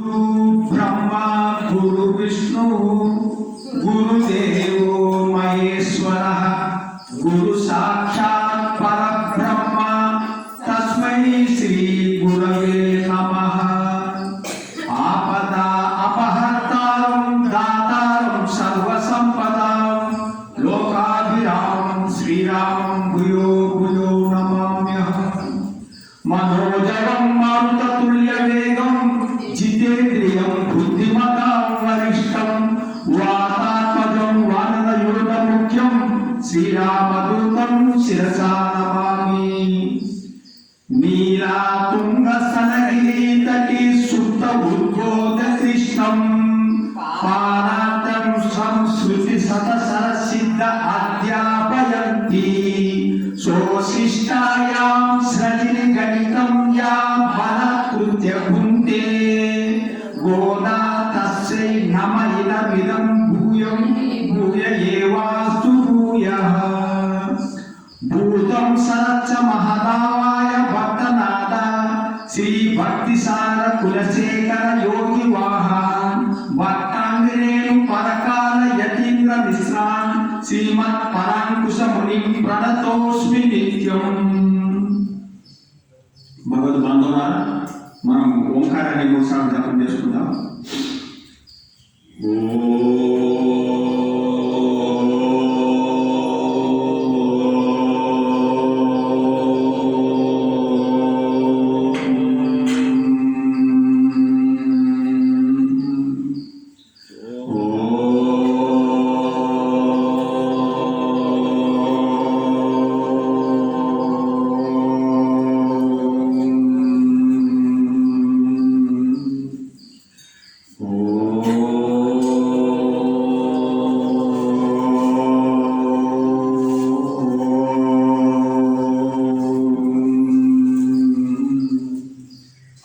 ब्रह्मा गुरु विष्णु गुरुदेवो महेश्वरः गुरु साक्षात् परब्रह्म तस्मै श्री गुरवे नमः। आपदा अपहर्तारं दातारं सर्वसंपदां लोकाभिरामं श्रीरामं भूयो भूयो नमाम्यहम्। मनोजवं मारुततुल्यवेगं जितेन्द्रियं बुद्धिमतां वरिष्ठं वातात्मजं वानरयूथमुख्यं श्रीरामदूतं शिरसा नमामि। नीलातुङ्गस्तनगिरितटी सुप्त उद्बोध कृष्णं पानातं संस्कृतिशतसरसिद्ध अध्यापयन्ति सोऽशिष्टायां सृजनि गणितं यां बलकृत्य भुङ्क्ते गोदा तस्यै नम इदमिदं भूयं भूय एवास्तु भूयः। भूतं सरच्च महदावाय भक्तनाथ श्री भक्तिसार कुलशेखर योगी वाहन भक्तांग्रेणु परकाल यतीन्द्र मिश्रान् श्रीमत् परांकुश मुनिं प्रणतोस्मि नित्यं। భగవద్ బంధువులారా, మనం ఓంకారాన్ని మూడుసార్లు జపం చేసుకుందాం.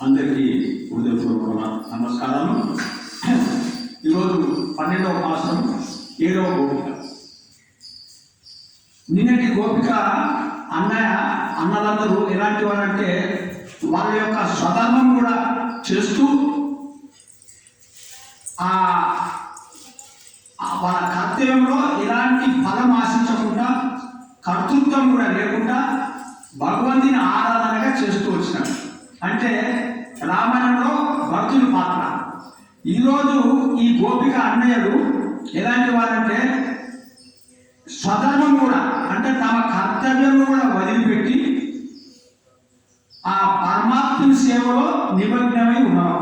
అందరికీ హృదయపూర్వక నమస్కారం. ఈరోజు 12వ మాసం 7వ గోపిక. నిన్నటి గోపిక అన్నలందరూ ఎలాంటి వారంటే వాళ్ళ యొక్క స్వధర్మం కూడా చేస్తూ వాళ్ళ కర్తవ్యంలో ఎలాంటి ఫలం ఆశించకుండా కర్తృత్వం కూడా లేకుండా భగవంతుని ఆరాధనగా చేస్తూ వచ్చినారు. అంటే రామాయణంలో భక్తుల పాత్ర. ఈరోజు ఈ గోపిక అన్నయ్యలు ఎలాంటి వారంటే స్వధర్మం కూడా అంటే తమ కర్తవ్యం కూడా వదిలిపెట్టి ఆ పరమాత్ముని సేవలో నిమగ్నమై ఉన్నారు.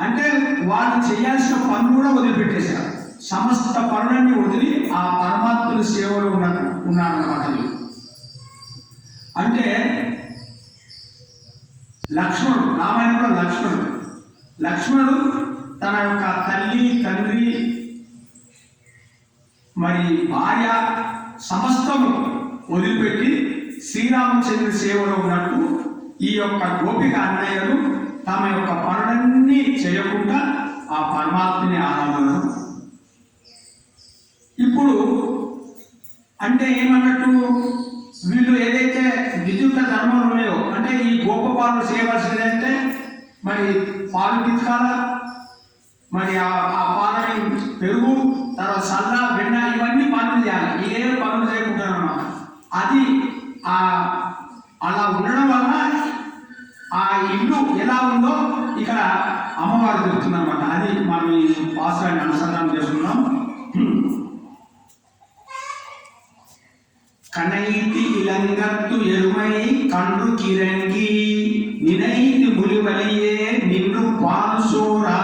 అంటే వాళ్ళు చేయాల్సిన పనులు కూడా వదిలిపెట్టేశారు. సమస్త పనులన్నీ వదిలి ఆ పరమాత్ముని సేవలో ఉన్నారన్నమాట. అంటే లక్ష్మణుడు, రామాయణంలో లక్ష్మణుడు తన యొక్క తల్లి తండ్రి మరి భార్య సమస్తము వదిలిపెట్టి శ్రీరామచంద్రుడి సేవలో ఉన్నట్టు ఈ యొక్క గోపిక అన్నయ్యలు తమ యొక్క పనులన్నీ చేయకుండా ఆ పరమాత్మని ఆరాధన. ఇప్పుడు అంటే ఏమన్నట్టు వీళ్ళు ఏదైతే విద్యుత్ ధర్మాలు ఉన్నాయో అంటే ఈ గోపపాలను చేయవలసింది అంటే మరి పాలు పితకాల, మరి ఆ పాలని పెరుగు, తర్వాత సల్ల వెన్న ఇవన్నీ పనులు చేయాలి. ఏ పనులు చేయకుంటారు అన్నమాట. అది అలా ఉండడం వల్ల ఆ ఇల్లు ఎలా ఉందో ఇక్కడ అమ్మవారు చెప్తుందన్నమాట. అది మనం ఈ పాత్రని అనుసంధానం చేసుకున్నాం. கனைத்து இளங்கத்து எருமை கன்று கிறங்கி நினைத்து முழுவலியே நின்று பால் சோரா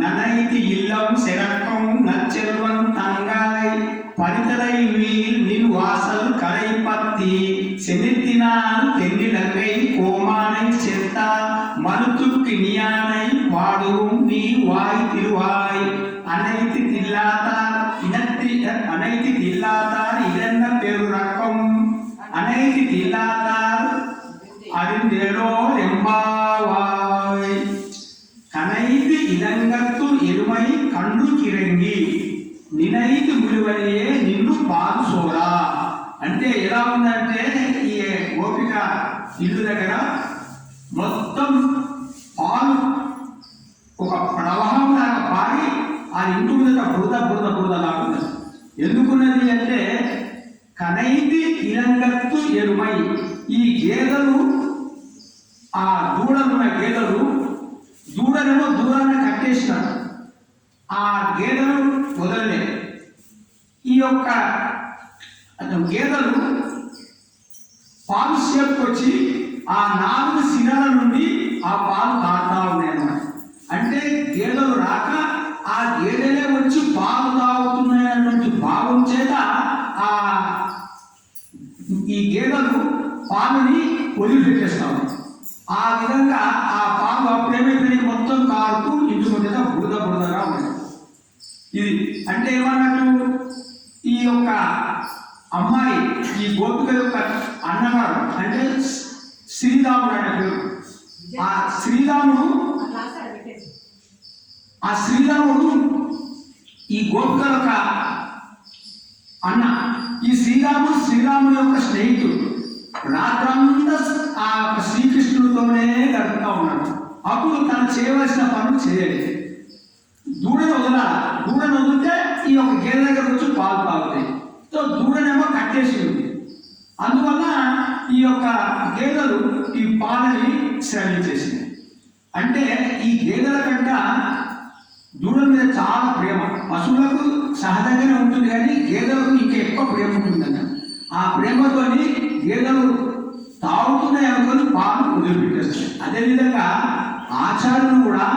நனைத்து இல்லம் சிறக்கும் நச்செல்வன் தங்காய் பரிதலை வீல் நின் வாசல் கரை பத்தி செலுத்தினால் தென்னிலங்கை கோமானை செத்தா மருத்துக்கு நீயானை பாடுவும் நீ வாய் திருவாய் அனைத்து தில்லாத்தார் இதென்ன பேரு ரக்கம் அனைத்து தில்லாத்தார் அறிந்தேடோ எம்பாவாய். கனைத்து இளங்கத்து எருமை கண்டு கிறங்கி నినైతి ములివలియే నిన్ను పాలు సోరా. అంటే ఎలా ఉందంటే ఈ గోపిక ఇల్లు దగ్గర మొత్తం పాలు ఒక ప్రవాహం లాగా పారి ఆ ఇంటి మీద బురద లాగున్నది. ఎందుకున్నది అంటే కనైతి ఇలంగత్తు ఎరుమై, ఈ గేదెలు ఆ దూడలున్న గేదెలు దూడలను దూరాన్ని కట్టేసినారు. ఆ గేదెలు వదలలే. ఈ యొక్క గేదెలు పాలు సేపుకొచ్చి ఆ 4 శిరల నుండి ఆ పాలు తాగుతా ఉన్నాయన్నమాట. అంటే గేదెలు రాక ఆ గేదెలే వచ్చి పాలు తాగుతున్నాయన్నటువంటి భావం చేత ఆ ఈ గేదెలు పాలుని వదిలిపెట్టేస్తాము. ఆ విధంగా ఆ పాలు అప్పుడేమైతే మొత్తం కారుతూ ఇంటి ముందర బురదగా ఉంది. ఇది అంటే ఏమన్నట్టు, ఈ యొక్క అమ్మాయి ఈ గోపిక యొక్క అన్నగారు అంటే శ్రీరాముడు అనే పేరు. ఆ శ్రీరాముడు ఈ గోపిక యొక్క అన్న. ఈ శ్రీరాముడు యొక్క స్నేహితుడు. రాత్రంతా ఆ శ్రీకృష్ణుడితోనే గడుపుతా ఉన్నాడు. అప్పుడు తను చేయవలసిన పనులు చేయాలి. దూడను వదిలితే ఈ యొక్క గేదె దగ్గర వచ్చి పాలు తాగుతాయి. సో దూడనేమో కట్టేసి ఉంది. అందువల్ల ఈ యొక్క గేదెలు ఈ పాలని శ్రమించేసింది. అంటే ఈ గేదెల కంటే దూడల మీద చాలా ప్రేమ. పశువులకు సహజంగానే ఉంటుంది, కానీ గేదెలకు ఇంకా ఎక్కువ ప్రేమ ఉంటుందన్న. ఆ ప్రేమతోని గేదెలు తాగుతున్నాయి అనుకొని పాలు వదిలిపెట్టేస్తాయి. అదేవిధంగా ఆచార్యులు కూడా,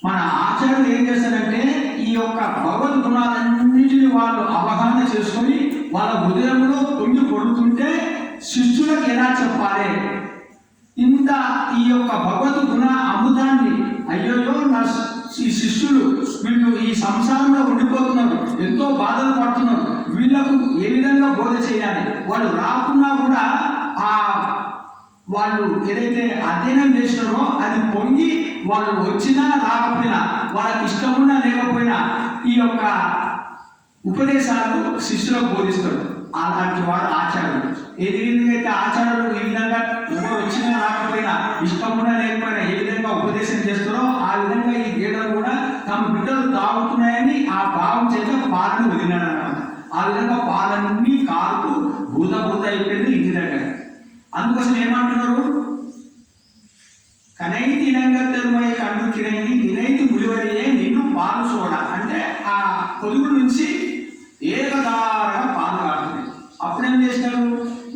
మన ఆచార్యులు ఏం చేస్తారంటే ఈ యొక్క భగవద్ గుణాలన్నింటినీ వాళ్ళు అవగాహన చేసుకొని వాళ్ళ హృదయంలో పొంగి పడుతుంటే శిష్యులకు ఎలా చెప్పాలి, ఇంత ఈ యొక్క భగవద్ గుణ అమృతాన్ని అయ్యోయో నా ఈ శిష్యులు వీళ్ళు ఈ సంసారంలో ఉండిపోతున్నారు, ఎంతో బాధలు పడుతున్నారు, వీళ్ళకు ఏ విధంగా బోధ చేయాలి, వాళ్ళు రాకున్నా కూడా ఆ వాళ్ళు ఏదైతే అధ్యయనం చేసినారో అది పొంగి వాళ్ళు వచ్చినా రాకపోయినా వాళ్ళకి ఇష్టమున్నా లేకపోయినా ఈ యొక్క ఉపదేశాలు శిష్యులకు బోధిస్తాడు. అలాంటి వాడు ఆచార్యుడు. ఏ విధంగా అయితే ఆచార్యులు ఈ విధంగా ఎవరు వచ్చినా రాకపోయినా ఇష్టమున్నా లేకపోయినా ఏ విధంగా ఉపదేశం చేస్తారో ఆ విధంగా ఈ గేదెలు కూడా తమ బిడ్డలు తాగుతున్నాయని ఆ భావం చేత పాలను వదిలినాడు అన్నమాట. ఆ విధంగా పాలన్నీ కారుతూ బూద అయిపోయింది ఇంటి దగ్గర. అందుకోసం ఏమంటున్నారు, కనైతి ఇలంగత్తెరుమై కన్ను కిరైంది నినైతి ములివరియే నిన్ను పాలు చూడ. అంటే ఆ పొదుగు నుంచి ఏకదారగా పాలు కాడుతుంది. అప్పుడేం చేసినారు,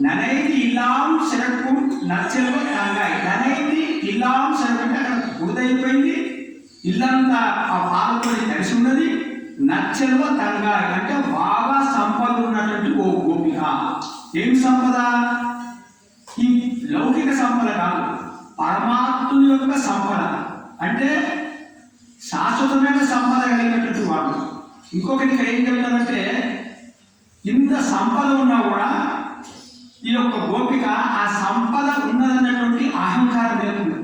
ననైతి ఇల్లాం శరక్కు నచ్చలో తంగాయి. ననైతి ఇల్లాం శరకు అంటే అక్కడ బురదైపోయింది, ఇల్లంతా ఆ పాలతో కలిసి ఉన్నది. నచ్చలో తంగాయి అంటే బాగా సంపద ఉన్నటువంటి ఓ గోపిక. ఏం సంపద? ఈ లౌకిక సంపద కాదు, పరమాత్ముని యొక్క సంపద. అంటే శాశ్వతమైన సంపద కలిగినటువంటి వాడు. ఇంకొకటి ఇక్కడ ఏం చెప్తానంటే, ఇంత సంపద ఉన్నా కూడా ఈ యొక్క గోపిక ఆ సంపద ఉన్నదన్నటువంటి అహంకారం లేకుండా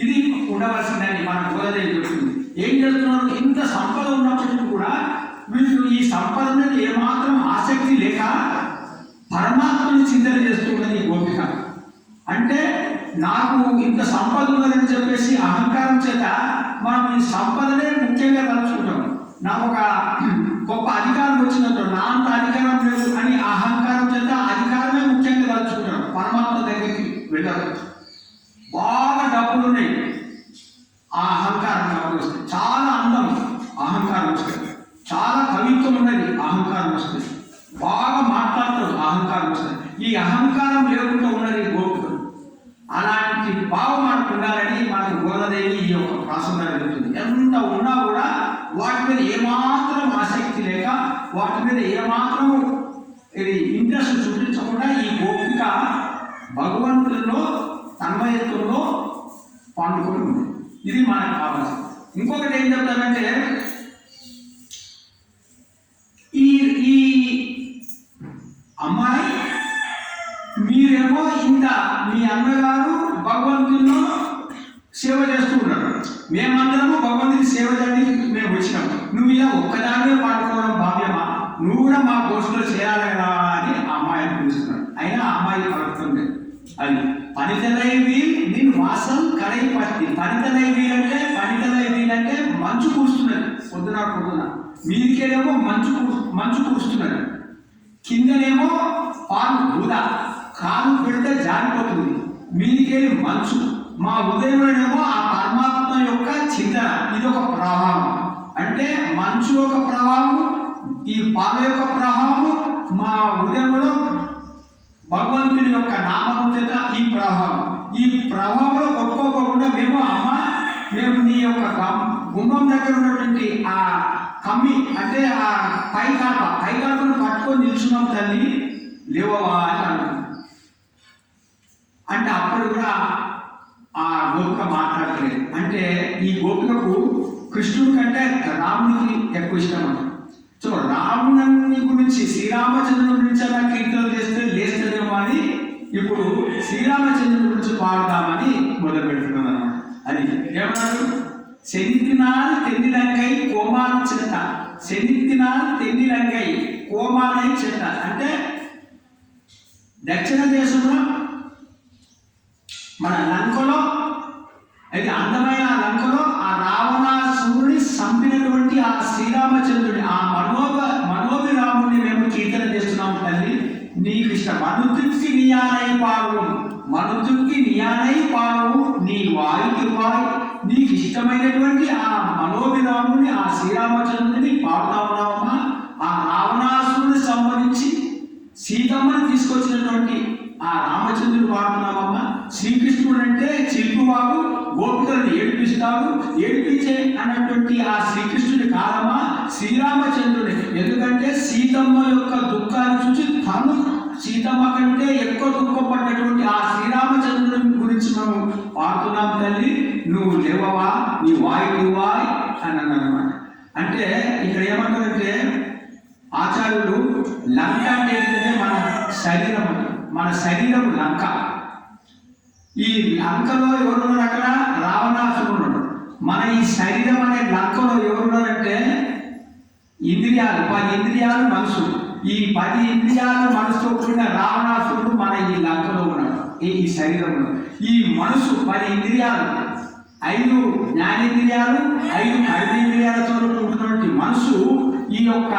ఇది ఉండవలసిందని మన గోదాదేవి చెప్తుంది. ఏం చేస్తున్నారు, ఇంత సంపద ఉన్నప్పటికీ కూడా వీళ్ళు ఈ సంపద మీద ఏమాత్రం ఆసక్తి లేక పరమాత్మని చింతన చేస్తున్నది ఈ గోపిక. అంటే నాకు ఇంత సంపద ఉన్నదని చెప్పేసి అహంకారం చేత మనం ఈ సంపదనే ముఖ్యంగా తలుచుకుంటాం. నాకు ఒక గొప్ప అధికారం వచ్చినట్టు నా అంత అధికారం లేదు అని అహంకారం చేత అధికారమే ముఖ్యంగా తలుచుకుంటాం. పరమాత్మ దగ్గరికి వెళ్ళరు. బాగా డబ్బులు ఉన్నాయి, ఆ అహంకారం డబ్బులు వస్తాయి. చాలా అందం అహంకారం వస్తుంది, చాలా కవిత్వం ఉన్నది అహంకారం వస్తుంది, బాగా మాట్లాడతాడు అహంకారం వస్తుంది. ఈ అహంకారం లేకుండా ఉన్నది గోపికలు. అలాంటి భావం మనకు ఉండాలని మనకు గోదాదేవి ఈ యొక్క ప్రాసంగా జరుగుతుంది. ఎంత ఉన్నా కూడా వాటి మీద ఏమాత్రం ఆసక్తి లేక వాటి మీద ఏమాత్రం ఇది ఇంట్రెస్ట్ చూపించకుండా ఈ గోపిక భగవంతుల్లో తన్మయత్వంలో పండుకొని ఉంది. ఇది మనకు కావాల్సింది. ఇంకొకటి ఏం చెప్తానంటే, ఈ అమ్మాయి మీరేమో ఇంత మీ అన్నగారు భగవంతుల్లో సేవ చేస్తూ ఉన్నారు, మేమందరము భగవంతుని సేవ చేయడానికి మేము వచ్చినాము, నువ్వు ఇలా ఒక్కదానివే పాడుకోవడం భావ్యమా, నువ్వు కూడా మా కోర్సులో చేయాలి కదా అని అమ్మాయిని పిలుస్తున్నాడు. అయినా అమ్మాయి పడుతుంది. అది పనితలై వీల్ నేను వాసం కడై పట్టి. పనితలై వీల్ అంటే పనితలై అంటున్నా. మీదికేనేమో మంచు కురుస్తున్నది, కిందనేమో పాలు బూదా, కాలు పెడితే జారిపోతుంది, మీదికెళ్ళి మంచు. మా ఉదయంలోనేమో ఆ పరమాత్మ యొక్క చింతన, ఇది ఒక ప్రవాహం. అంటే మంచు ఒక ప్రవాహం, ఈ పాల యొక్క ప్రవాహం, మా ఉదయంలో భగవంతుని యొక్క నామం చేత ఈ ప్రవాహం. ఈ ప్రవాహంలో ఒక్కోకుండా మేము నీ యొక్క గుమ్మం దగ్గర ఉన్నటువంటి ఆ కమ్మి అంటే ఆ పైకాపను పట్టుకొని నిల్చున్నాం తల్లి, లేవవా అని అంటుంది. అంటే అప్పుడు కూడా ఆ గోపిక మాట్లాడలేదు. అంటే ఈ గోపికకు కృష్ణుడి కంటే రామునికి ఎక్కువ ఇష్టం అంట. సో రాముని గురించి, శ్రీరామచంద్రుని గురించి అలా కీర్తనలు చేస్తే లేస్తదేమో అని ఇప్పుడు శ్రీరామచంద్రుని గురించి పాడుదామని మొదలు పెడుతున్నాను అన్నమాట. అది ఏమన్నారు? సెనిత్తినాల్ తెన్నిలంకై కోమాన చెత్త, సెనిత్తినాల్ తెన్నిలంకై కోమానై చెత్త. అంటే దక్షిణ దేశంలో మన లంకలో, అయితే అందమైన లంకలో ఆ రావణాసురుని చంపినటువంటి ఆ శ్రీరామచంద్రుడి ఆ మనోభిరాముడిని మేము కీర్తన చేస్తున్నాము తల్లి, నీకు ఇష్టం. మనుతుక్కి నియానై పాడు, మనుతుక్కి నియానై పాడు, నీ వాయికి వాయి, నీకు ఇష్టమైనటువంటి ఆ మనోభిరాముడిని ఆ శ్రీరామచంద్రుడిని పాడుతా ఉన్నామమ్మా. ఆ రావణాసురుని సంబంధించి సీతమ్మని తీసుకొచ్చినటువంటి ఆ రామచంద్రుడు పాడుతున్నామమ్మా. శ్రీకృష్ణుడు అంటే చిలుపువాడు, గోపికలను ఏడిపించే అన్నటువంటి ఆ శ్రీకృష్ణుడి కాలమా శ్రీరామచంద్రుడి. ఎందుకంటే సీతమ్మ యొక్క దుఃఖాన్ని చూసి తను సీతమ్మ కంటే ఎక్కువ దుఃఖపడ్డటువంటి ఆ శ్రీరామచంద్రుడి గురించి మనం పాడుతున్నాం తల్లి, నువ్వు లేవవా, నీ వాయి వాయి అని అన్నమాట. అంటే ఇక్కడ ఏమంటారంటే ఆచార్యులు, లంక అంటే ఏంటంటే మన శరీరం లంక. ఈ లంకలో ఎవరున్నారు? అక్కడ రావణాసురుడు. మన ఈ శరీరం అనే లంకలో ఎవరున్నారంటే ఇంద్రియాలు, 10 ఇంద్రియాలు మనసు. ఈ 10 ఇంద్రియాలు మనసుతో కూడిన రావణాసురుడు మన ఈ లంకలో ఉన్నాడు, ఈ శరీరంలో. ఈ మనసు 10 ఇంద్రియాలు, 5 జ్ఞానేంద్రియాలు, 5 కర్మేంద్రియాలతో కూడినటువంటి మనసు ఈ యొక్క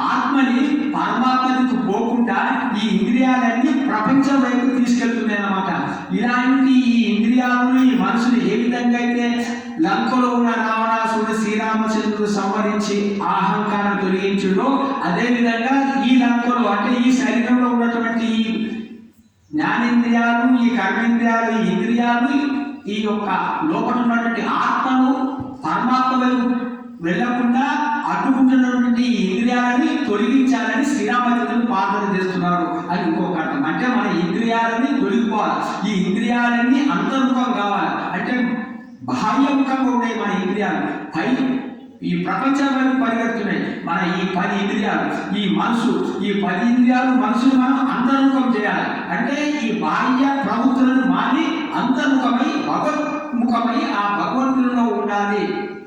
ఆత్మని పరమాత్మకు పోకుండా ఈ ఇంద్రియాలన్నీ ప్రపంచం వైపు తీసుకెళ్తున్నాయి అన్నమాట. ఇలాంటి ఈ ఇంద్రియాలను, ఈ మనసుని ఏ విధంగా అయితే లంకలో ఉన్న రావణాసురుడు శ్రీరామచంద్రుడు సంహరించి అహంకారం తొలగించుడో, అదేవిధంగా ఈ లంకలో అంటే ఈ శరీరంలో ఉన్నటువంటి ఈ జ్ఞానేంద్రియాలు, ఈ కర్మేంద్రియాలు, ఈ ఇంద్రియాలు, ఈ యొక్క లోపల ఉన్నటువంటి ఆత్మను పరమాత్మ వైపు వెళ్లకుండా అడ్డుకుంటున్నటువంటి ఇంద్రియాలని తొలగించాలని శ్రీరామచంద్రుడు ప్రార్థన చేస్తున్నారు అని ఇంకొక అర్థం. అంటే మన ఇంద్రియాలని తొలగిపోవాలి, ఈ ఇంద్రియాలన్నీ అంతర్ముఖం కావాలి. అంటే బాహ్యముఖంగా ఉన్నాయి మన ఇంద్రియాలు, పై ఈ ప్రపంచం వైపు పరిగెడుతున్నాయి మన ఈ 10 ఇంద్రియాలు. ఈ 10 ఇంద్రియాలు మనసుని మనం అంతర్ముఖం చేయాలి. అంటే ఈ బాహ్య ప్రవృత్తులను మాని అంతర్ముఖమై భగవన్ముఖమై ఆ భగవంతులలో ఉండాలి.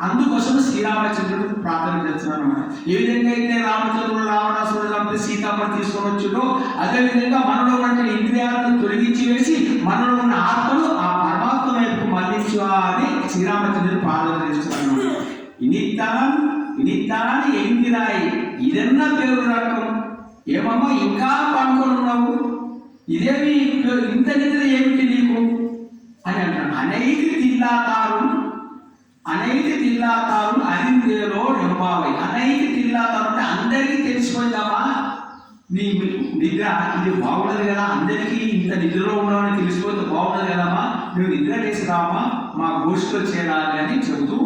అందుకోసం శ్రీరామచంద్రుడు ప్రార్థన చేస్తున్నాను. ఏ విధంగా అయితే రామచంద్రుడు రావణాసురుడు చంపి సీతమ్మని తీసుకొని వచ్చుడో, అదేవిధంగా మనలో ఉన్న ఇంద్రియాలను తొలగించి వేసి మనలో ఉన్న ఆత్మను ఆ పరమాత్మ వైపు మళ్లించు అని శ్రీరామచంద్రుడు ప్రార్థన చేస్తున్నాను. ఇనిత్తాని ఎంగిరాయి, ఇదన్నా పేరు రకం, ఏమమ్మా ఇంకా పనుకొని ఉన్నావు, ఇదేమి ఇంత నిద్ర ఏమిటి నీకు అని అంటాడు. అనైతి తిల్లాతారు అరిందేలో నింబావై. అనైతి తిల్లాతారు అంటే అందరికీ తెలిసిపోయిందమ్మా నీ నిద్ర, ఇది బాగుండదు కదా, అందరికీ ఇంత నిద్రలో ఉన్నామని తెలిసిపోతే బాగుండదు కదమ్మా, నువ్వు నిద్ర చేసి రామా, మా గోష్ఠిలో చేరాలి అని చెబుతూ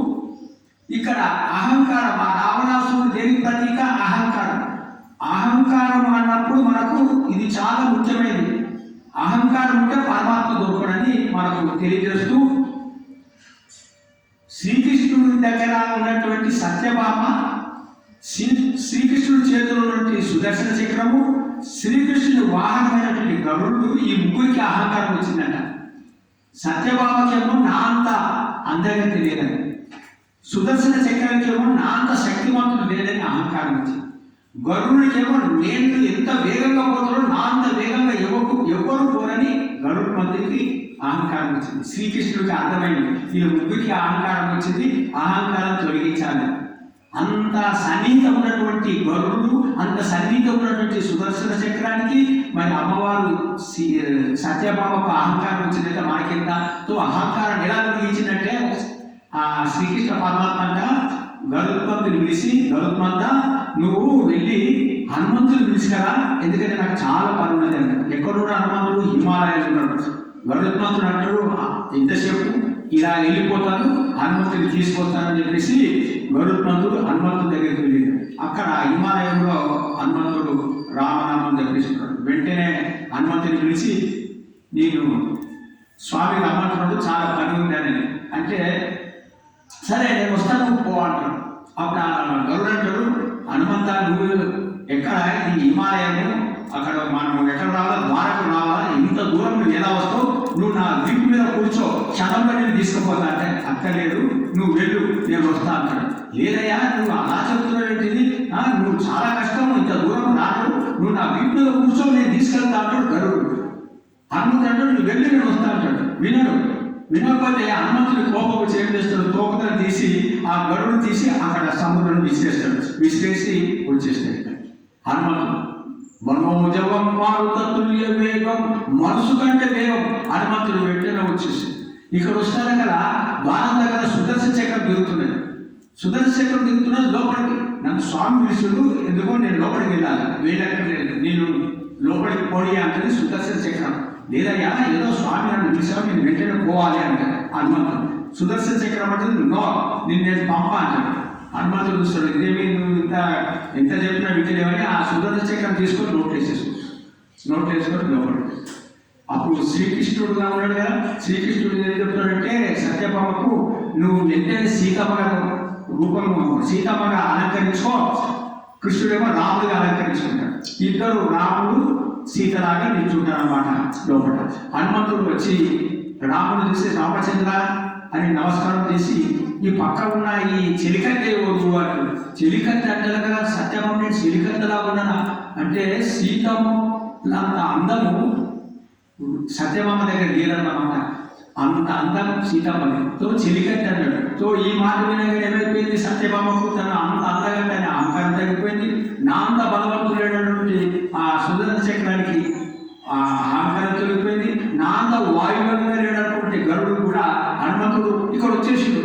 ఇక్కడ అహంకారం, ఆ రావణాసురుడు దేనికి ప్రతీక? అహంకారం. అహంకారం అన్నప్పుడు మనకు ఇది చాలా ముఖ్యమైనది. అహంకారం ఉంటే పరమాత్మ దొరకడని మనకు తెలియజేస్తూ శ్రీకృష్ణుడి దగ్గర ఉన్నటువంటి సత్యభామ, శ్రీకృష్ణుడి చేతిలో ఉన్నటువంటి సుదర్శన చక్రము, శ్రీకృష్ణుడి వాహనమైనటువంటి గరుడు, ఈ ముగ్గురికి అహంకారం వచ్చిందట. సత్యభామకేమో నా అంత అందరికీ తెలియదని, సుదర్శన చక్రానికేమో నా అంత శక్తివంతుడు లేదని అహంకారం వచ్చింది. గరుడికేమో నేను ఎంత వేగంగా పోతాడో నా అంత వేగంగా ఎవరు పోరని గరుడు మందికి అహంకారం వచ్చింది. శ్రీకృష్ణుడికి అర్థమైంది ఈ ముగ్గురికి అహంకారం వచ్చింది, అహంకారం తొలగించాలి. అంత సన్నిహితం ఉన్నటువంటి గరుడు, అంత సన్నిహితం ఉన్నటువంటి సుదర్శన చక్రానికి మరి అమ్మవారు సత్యభామకు అహంకారం వచ్చినట్టే మనకింతతో అహంకారం ఎలా కలిగించినట్టే ఆ శ్రీకృష్ణ పరమాత్మ అంట గరుత్మంతుని పిలిచి, గరుత్మంత నువ్వు వెళ్ళి హనుమంతుని పిలిచికరా, ఎందుకంటే నాకు చాలా పని ఉన్నది అంట. ఎక్కడున్న హనుమంతుడు? హిమాలయాలు ఉన్నాడు. గరుత్మంతుడు అంటాడు ఎంతసేపు ఇలా వెళ్ళిపోతాను, హనుమంతుని తీసుకొస్తానని చెప్పేసి గరుత్మంతుడు హనుమంతుడి దగ్గరికి వెళ్ళాడు. అక్కడ హిమాలయంలో హనుమంతుడు రామనామం చెప్పేసుకున్నాడు. వెంటనే హనుమంతుని పిలిచి, నేను స్వామి రమ్మంటున్నాడు, చాలా పని ఉంది అని అంటే, సరే నేను వస్తాను పో అంటాడు. అప్పుడు గరుడు అంటాడు, హనుమంత నువ్వు ఎక్కడ ఈ హిమాలయము, అక్కడ మనం ఎక్కడ రావాలా, ద్వారకు రావాలా, ఇంత దూరం నువ్వు ఎలా వస్తావు, నువ్వు నా వీపు మీద కూర్చో, క్షణంలో నేను తీసుకుపోతా అంటే, అక్కర్లేదు నువ్వు వెళ్ళు నేను వస్తా అంటాడు. లేదయ్యా నువ్వు అలా చెప్తున్నావేంటిది, నువ్వు చాలా కష్టం, ఇంత దూరం రాదు, నువ్వు నా వీపు మీద కూర్చో నేను తీసుకెళ్తా అంటాడు గరుడు. హనుమంతుడు అంటాడు నువ్వు వెళ్ళి నేను వస్తా అంటాడు. వినకపోతే హనుమంతుడి కోపం వచ్చి ఏం చేస్తాడు, తోకతను తీసి ఆ గరుడు తీసి అక్కడ సముద్రం విసిరేసి వచ్చేస్తాడు. హనుమంతుడు మనోజవం మారుతతుల్య వేగం, మనసు కంటే వేగం హనుమంతుడు వెంటనే వచ్చేసి ఇక్కడ వస్తాను కదా, బాణం దగ్గర సుదర్శన చక్రం దిగుతున్నది. సుదర్శన చక్రం దిగుతున్నది లోపలికి. నన్ను స్వామి పిలుచుడు, ఎందుకో నేను లోపలికి వెళ్ళాలి, వెళ్ళక్కర్లేదు, నేను లోపలికి పోయి అంటది సుదర్శన చక్రం. లేదయ్యా ఏదో స్వామి నన్ను పిలిచావు, నేను వెంటనే పోవాలి అంటాడు హనుమంతుడు. సుదర్శన చక్రం అంటే నో, నేను పంప అంటాడు. హనుమంతుడు చూస్తాడు, ఇదేమి నువ్వు ఎంత చెప్పినా వింటలేవని ఆ సుదర్శన చక్రం తీసుకొని నోట్ వేసుకొని లోపలికి. అప్పుడు శ్రీకృష్ణుడుగా ఉన్నాడు కదా, శ్రీకృష్ణుడు ఏం చెప్తాడంటే సత్యభామకు, నువ్వు వెంటనే సీతమ్మగా రూపము సీతమ్మగా అలంకరించుకో, కృష్ణుడేమో రాముడిగా అలంకరించుకుంటాడు. ఇద్దరు రాముడు సీతలాగా నిల్చుంటారు అన్నమాట లోపల. హనుమంతుడు వచ్చి రాముడు చూసి రామచంద్ర అని నమస్కారం చేసి, ఈ పక్క ఉన్న ఈ చెలికత్తె వద్దు అని. చెలికత్తె అంటే కదా సత్యభామ, నేను చెలికత్తెలా ఉన్నానా అంటే, సీతమ్మ అంత అందము సత్యభామ దగ్గర లేదన్నమాట. అంత అందం సీతమ్మతో చెలికత్తె అన్నాడు. సో ఈ మాట వినగా ఏమైపోయింది, సత్యభామకు తన అంత అందగంటే అహంకారం తగ్గిపోయింది. నా అంత బలవంతుడైనటువంటి ఆ సుదర్శన చక్రానికి ఆ అహంకారం తొలగిపోయింది. నా అంత వాయువంగా లేనటువంటి గరుడు కూడా హనుమంతుడు ఇక్కడ వచ్చేసిండు.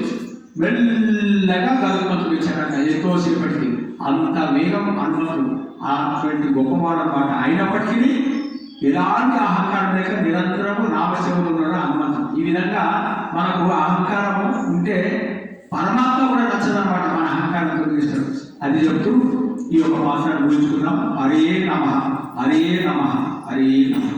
మెల్లగా గరుత్మంతుడు వచ్చాడంట ఎంతోసేపటికి. అంత వేగం హనుమంతుడు అటువంటి గొప్పవాడు అన్నమాట. అయినప్పటికీ ఎలాంటి అహంకారం లేక నిరంతరము నామసేవలు ఉన్నాడు హనుమంతుడు. ఈ విధంగా మనకు అహంకారము ఉంటే పరమాత్మ కూడా నచ్చదన్నమాట, మన అహంకారం తొలగిస్తాడు. అది చెప్తూ ఈ యొక్క మాసాన్ని ఊహించుకున్నాం. హరే నమః, హరే నమః, హరే నమః.